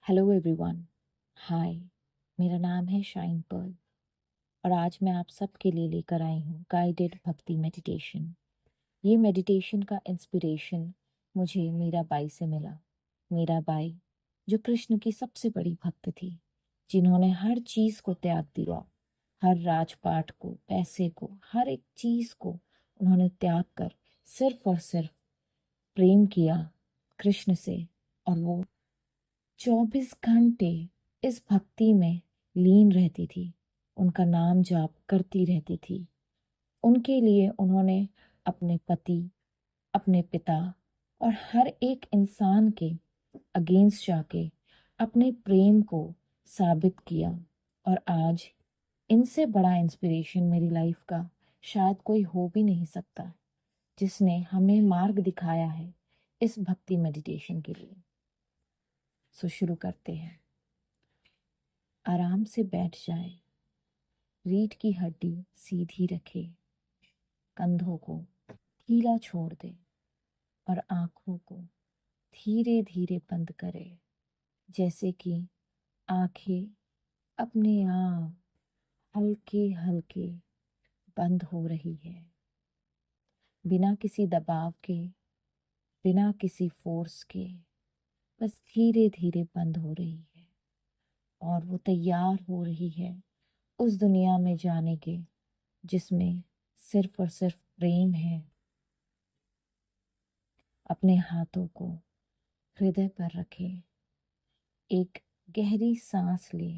Hello everyone. हाय, मेरा नाम है शाइन पर्ल और आज मैं आप सबके लिए लेकर आई हूँ गाइडेड भक्ति मेडिटेशन। ये मेडिटेशन का इंस्पिरेशन मुझे मीराबाई से मिला। मीराबाई जो कृष्ण की सबसे बड़ी भक्त थी, जिन्होंने हर चीज को त्याग दिया, हर राजपाट को, पैसे को, हर एक चीज को उन्होंने त्याग कर सिर्फ और सिर्फ प्रेम किया कृष्ण से। और वो 24 घंटे इस भक्ति में लीन रहती थी, उनका नाम जाप करती रहती थी। उनके लिए उन्होंने अपने पति, अपने पिता और हर एक इंसान के अगेंस्ट जाके अपने प्रेम को साबित किया। और आज इनसे बड़ा इंस्पिरेशन मेरी लाइफ का शायद कोई हो भी नहीं सकता, जिसने हमें मार्ग दिखाया है इस भक्ति मेडिटेशन के लिए। सो शुरू करते हैं। आराम से बैठ जाए, रीढ़ की हड्डी सीधी रखे, कंधों को ढीला छोड़ दे और आंखों को धीरे धीरे बंद करे, जैसे कि आंखें अपने आप हल्के हल्के बंद हो रही है, बिना किसी दबाव के, बिना किसी फोर्स के, बस धीरे धीरे बंद हो रही है। और वो तैयार हो रही है उस दुनिया में जाने के जिसमें सिर्फ और सिर्फ प्रेम है। अपने हाथों को हृदय पर रखे, एक गहरी सांस ले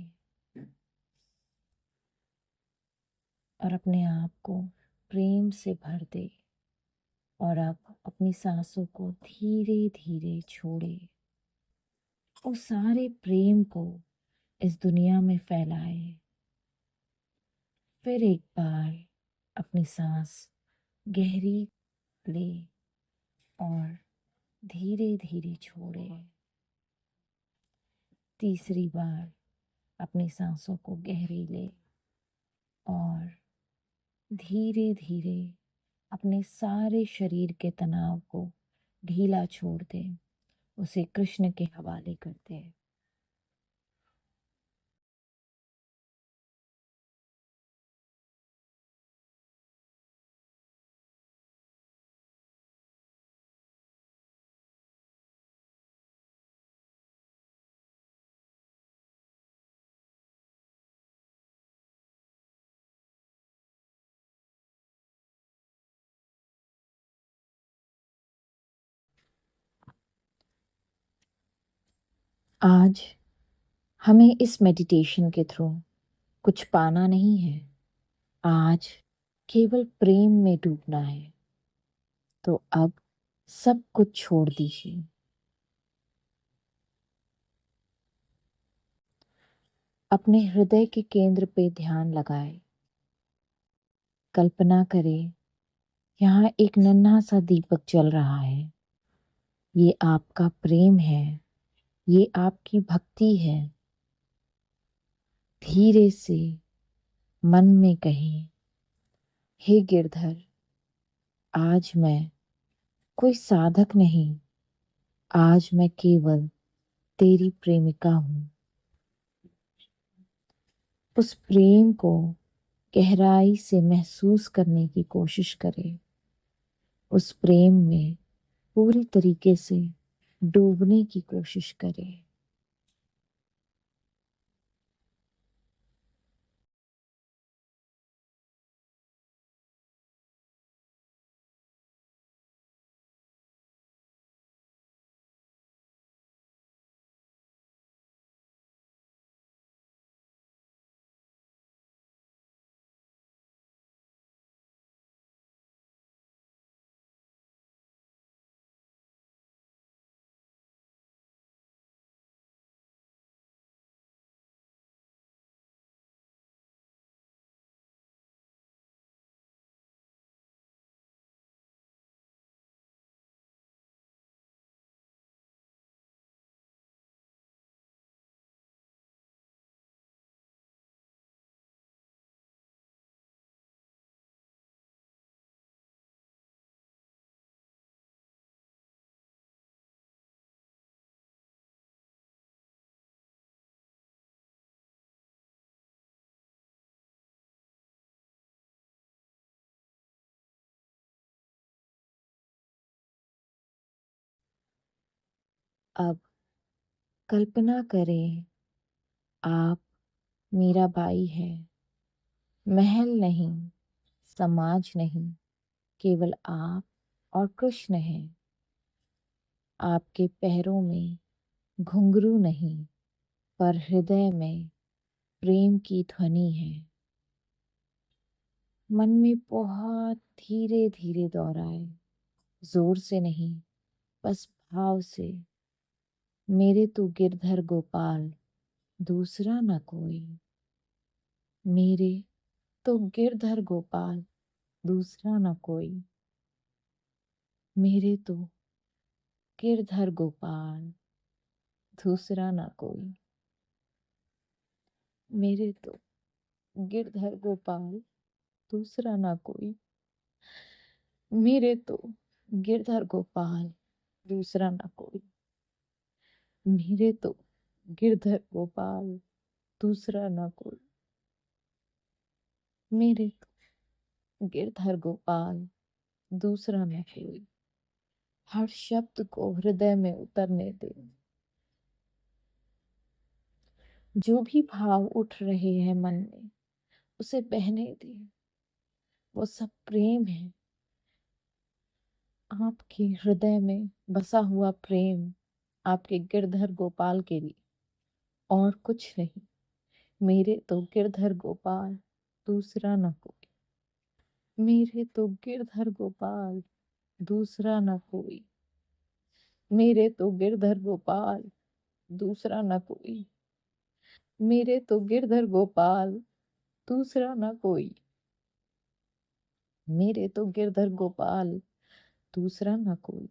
और अपने आप को प्रेम से भर दे। और अब अपनी सांसों को धीरे धीरे छोड़े, उस सारे प्रेम को इस दुनिया में फैलाए। फिर एक बार अपनी सांस गहरी ले और धीरे धीरे छोड़े। तीसरी बार अपनी सांसों को गहरी ले और धीरे धीरे अपने सारे शरीर के तनाव को ढीला छोड़ दे, उसे कृष्ण के हवाले कर दे। आज हमें इस मेडिटेशन के थ्रू कुछ पाना नहीं है, आज केवल प्रेम में डूबना है। तो अब सब कुछ छोड़ दीजिए। अपने हृदय के केंद्र पे ध्यान लगाए। कल्पना करें, यहाँ एक नन्हा सा दीपक जल रहा है। ये आपका प्रेम है, ये आपकी भक्ति है। धीरे से मन में कहें, हे गिरधर, आज मैं कोई साधक नहीं, आज मैं केवल तेरी प्रेमिका हूँ। उस प्रेम को गहराई से महसूस करने की कोशिश करें, उस प्रेम में पूरी तरीके से डूबने की कोशिश करें। अब कल्पना करें, आप मेरा भाई है। महल नहीं, समाज नहीं, केवल आप और कृष्ण हैं। आपके पैरों में घुंघरू नहीं, पर हृदय में प्रेम की ध्वनि है। मन में बहुत धीरे धीरे दोहराए, जोर से नहीं, बस भाव से। मेरे तो गिरधर गोपाल, दूसरा न कोई। मेरे तो गिरधर गोपाल, दूसरा न कोई। मेरे तो गिरधर गोपाल, दूसरा न कोई। मेरे तो गिरधर गोपाल, दूसरा न कोई। मेरे तो गिरधर गोपाल, दूसरा न कोई। मेरे तो गिरधर गोपाल, दूसरा न कोई। मेरे तो गिरधर गोपाल, दूसरा न कोई। हर शब्द को हृदय में उतरने दे। जो भी भाव उठ रहे हैं मन में, उसे बहने दे। वो सब प्रेम है, आपके हृदय में बसा हुआ प्रेम, आपके गिरधर गोपाल के लिए, और कुछ नहीं। मेरे तो गिरधर गोपाल, दूसरा न कोई। मेरे तो गिरधर गोपाल, दूसरा न कोई। मेरे तो गिरधर गोपाल, दूसरा न कोई। मेरे तो गिरधर गोपाल, दूसरा न कोई। मेरे तो गिरधर गोपाल, दूसरा न कोई।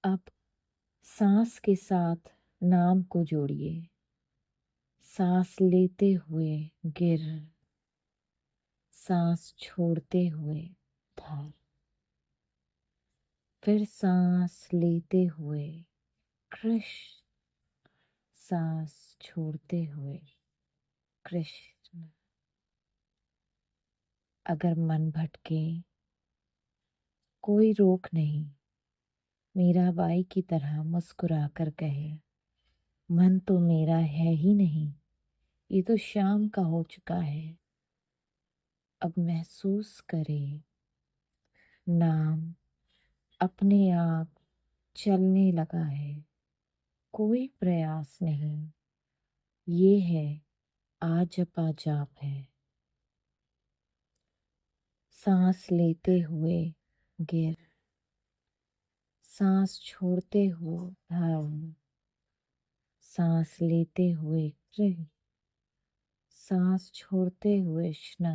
अब सांस के साथ नाम को जोड़िए। सांस लेते हुए गिर, सांस छोड़ते हुए धर। फिर सांस लेते हुए कृष्ण, सांस छोड़ते हुए कृष्ण। अगर मन भटके, कोई रोक नहीं। मीराबाई की तरह मुस्कुरा कर कहे, मन तो मेरा है ही नहीं, ये तो शाम का हो चुका है। अब महसूस करे, नाम अपने आप चलने लगा है। कोई प्रयास नहीं, ये है आजपा जाप है। सांस लेते हुए गिर, सांस छोड़ते हुए धर्म, सांस लेते हुए कृ, सांस छोड़ते हुए स्न,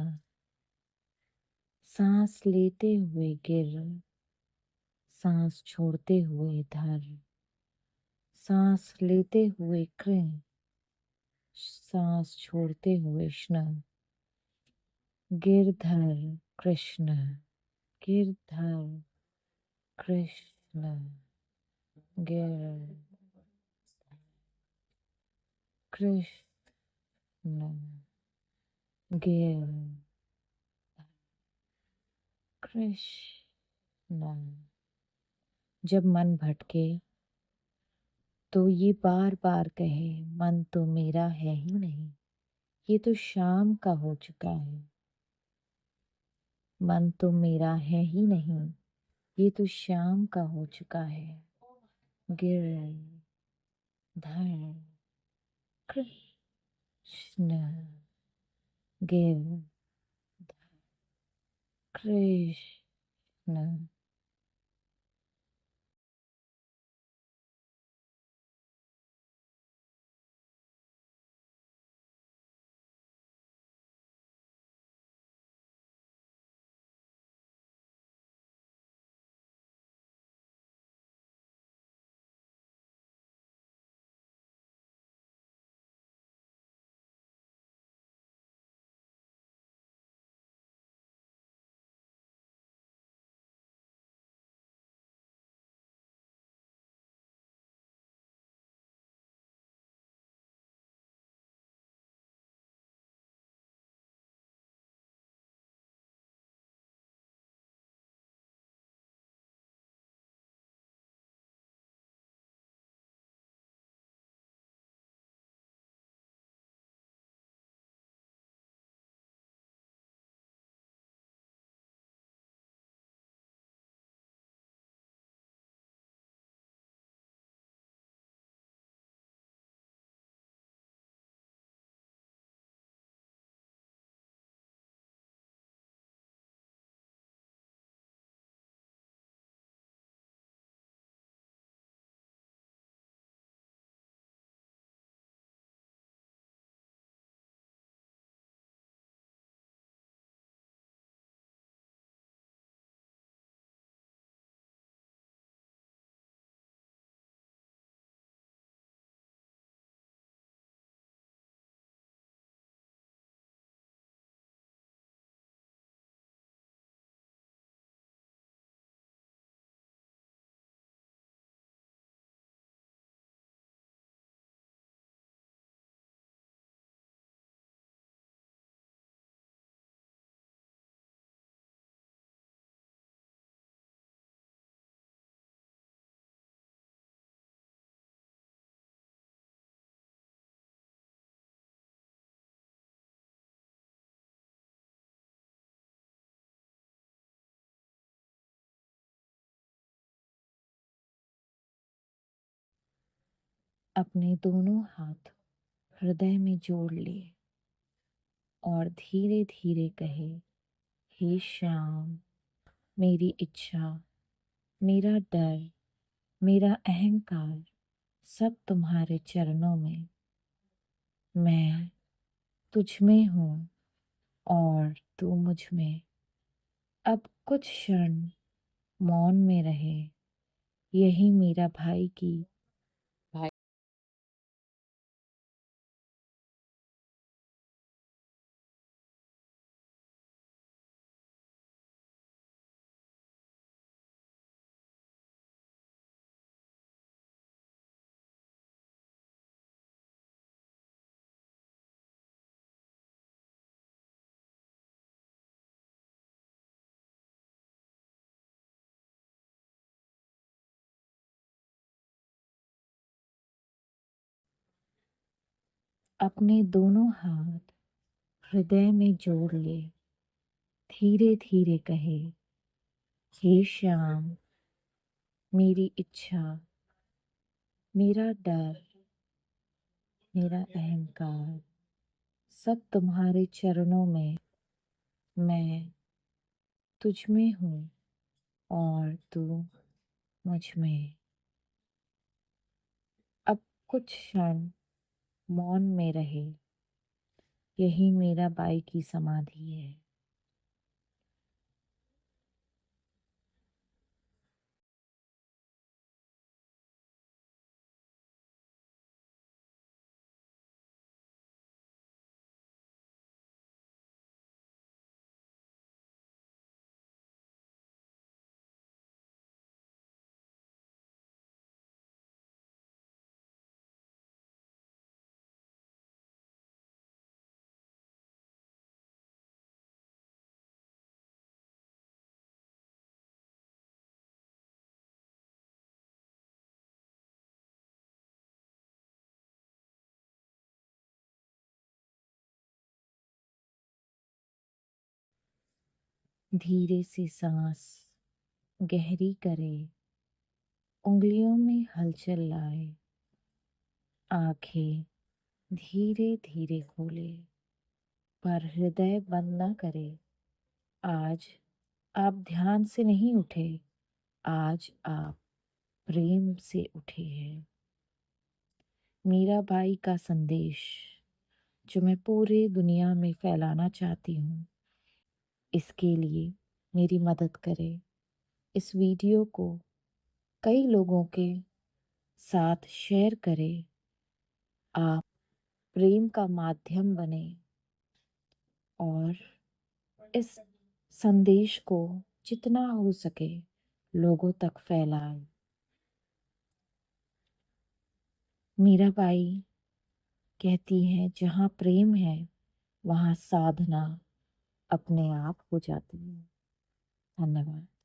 सांस लेते हुए गिर, सांस छोड़ते हुए धर, सांस लेते हुए कृ, सांस छोड़ते हुए स्न, गिरधर कृष्ण, गिरधर कृष्ण, गिर कृष्ण, गिर कृष्ण। जब मन भटके तो ये बार बार कहे, मन तो मेरा है ही नहीं, ये तो शाम का हो चुका है। मन तो मेरा है ही नहीं, ये तो शाम का हो चुका है। गिर धर कृष्ण, गिर कृष्ण। अपने दोनों हाथ हृदय में जोड़ लिए और धीरे धीरे कहे, हे श्याम, मेरी इच्छा, मेरा डर, मेरा अहंकार सब तुम्हारे चरणों में। मैं तुझ में हूँ और तू मुझ में। अब कुछ क्षण मौन में रहे, यही मेरा भाई की भाई अपने दोनों हाथ हृदय में जोड़ ले, धीरे धीरे कहे, हे श्याम, मेरी इच्छा, मेरा डर, मेरा अहंकार सब तुम्हारे चरणों में। मैं तुझ में हूँ और तू मुझ में। अब कुछ क्षण मौन में रहे, यही मेरा बाई की समाधि है। धीरे से सांस गहरी करे, उंगलियों में हलचल लाए, आंखें धीरे धीरे खोले, पर हृदय बंद न करे। आज आप ध्यान से नहीं उठे, आज आप प्रेम से उठे हैं। मीराबाई का संदेश जो मैं पूरे दुनिया में फैलाना चाहती हूँ, इसके लिए मेरी मदद करें। इस वीडियो को कई लोगों के साथ शेयर करें। आप प्रेम का माध्यम बने और इस संदेश को जितना हो सके लोगों तक फैलाएं। मीराबाई कहती है, जहाँ प्रेम है वहाँ साधना अपने आप हो जाती है। धन्यवाद।